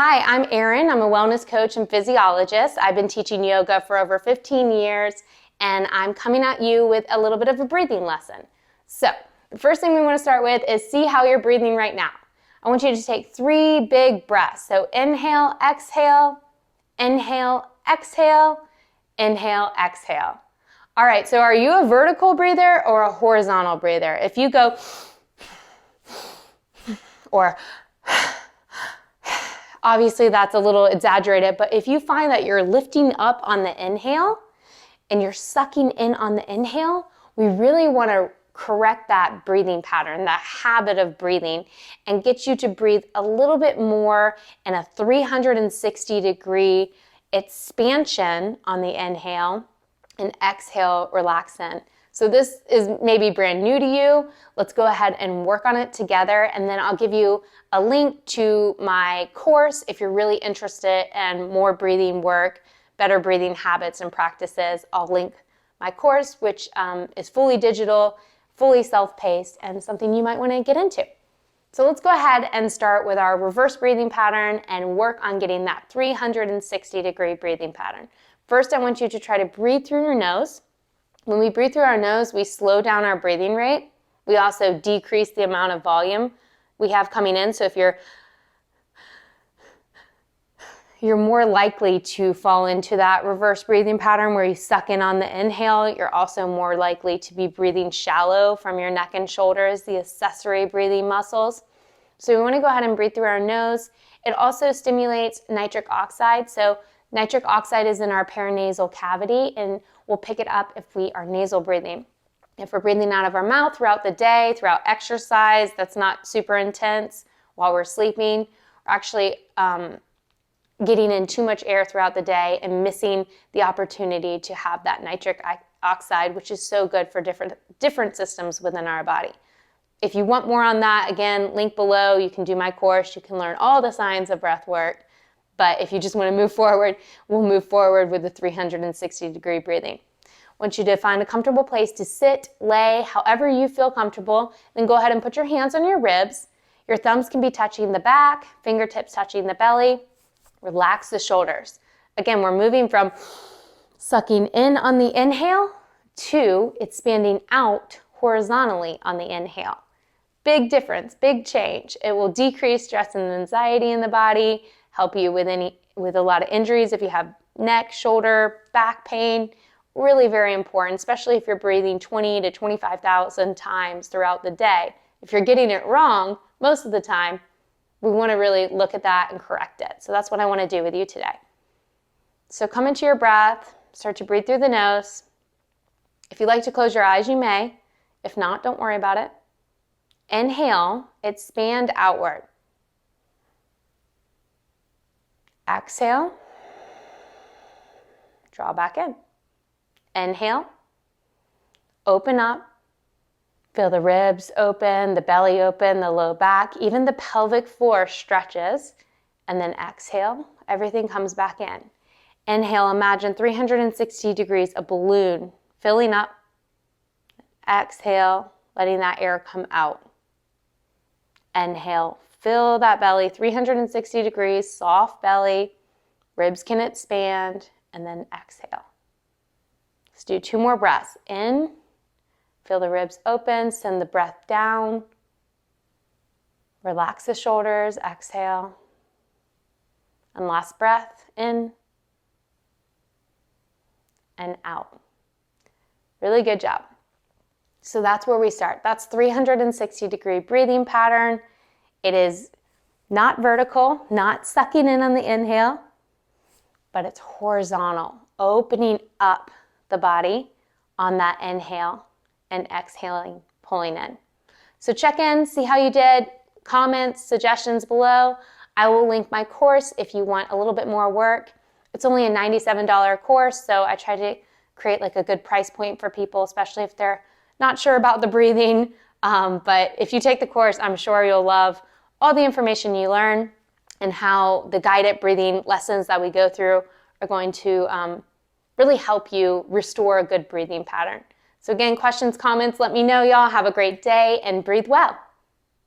Hi, I'm Erin. I'm a wellness coach and physiologist. I've been teaching yoga for over 15 years, and I'm coming at you with a little bit of a breathing lesson. So, the first thing we want to start with is see how you're breathing right now. I want you to take 3 big breaths. So, inhale, exhale, inhale, exhale, inhale, exhale. All right, so are you a vertical breather or a horizontal breather? If you go or obviously that's a little exaggerated, but if you find that you're lifting up on the inhale and you're sucking in on the inhale, we really want to correct that breathing pattern, that habit of breathing, and get you to breathe a little bit more in a 360-degree expansion on the inhale and exhale, relax in. So this is maybe brand new to you. Let's go ahead and work on it together, and then I'll give you a link to my course if you're really interested in more breathing work, better breathing habits and practices. I'll link my course, which is fully digital, fully self-paced, and something you might want to get into. So let's go ahead and start with our reverse breathing pattern and work on getting that 360-degree breathing pattern. First, I want you to try to breathe through your nose. When we breathe through our nose, we slow down our breathing rate. We also decrease the amount of volume we have coming in. So if you're more likely to fall into that reverse breathing pattern where you suck in on the inhale. You're also more likely to be breathing shallow from your neck and shoulders, the accessory breathing muscles. So we want to go ahead and breathe through our nose. It also stimulates nitric oxide. So nitric oxide is in our paranasal cavity, and we'll pick it up if we are nasal breathing. If we're breathing out of our mouth throughout the day, throughout exercise, that's not super intense, while we're sleeping, we're actually getting in too much air throughout the day and missing the opportunity to have that nitric oxide, which is so good for different systems within our body. If you want more on that, again, link below. You can do my course. You can learn all the science of breath work. But if you just want to move forward, we'll move forward with the 360-degree breathing. I want you to find a comfortable place to sit, lay, however you feel comfortable. Then go ahead and put your hands on your ribs. Your thumbs can be touching the back, fingertips touching the belly. Relax the shoulders. Again, we're moving from sucking in on the inhale to expanding out horizontally on the inhale. Big difference, big change. It will decrease stress and anxiety in the body, help you with a lot of injuries if you have neck, shoulder, back pain. Really very important, especially if you're breathing 20 to 25,000 times throughout the day. If you're getting it wrong most of the time, we want to really look at that and correct it. So that's what I want to do with you today. So come into your breath, start to breathe through the nose. If you like to close your eyes, you may. If not, don't worry about it. Inhale, expand outward. Exhale, draw back in. Inhale, open up. Feel the ribs open, the belly open, the low back, even the pelvic floor stretches. And then exhale, everything comes back in. Inhale, imagine 360 degrees, a balloon filling up. Exhale, letting that air come out. Inhale, fill that belly, 360 degrees, soft belly, ribs can expand, and then exhale. Let's do 2 more breaths. In, feel the ribs open, send the breath down. Relax the shoulders, exhale. And last breath, in and out. Really good job. So that's where we start. That's 360-degree breathing pattern. It is not vertical, not sucking in on the inhale, but it's horizontal, opening up the body on that inhale and exhaling, pulling in. So check in, see how you did. Comments, suggestions below. I will link my course if you want a little bit more work. It's only a $97 course, so I try to create like a good price point for people, especially if they're not sure about the breathing. But if you take the course, I'm sure you'll love all the information you learn and how the guided breathing lessons that we go through are going to really help you restore a good breathing pattern. So again, questions, comments, let me know, y'all. Have a great day and breathe well.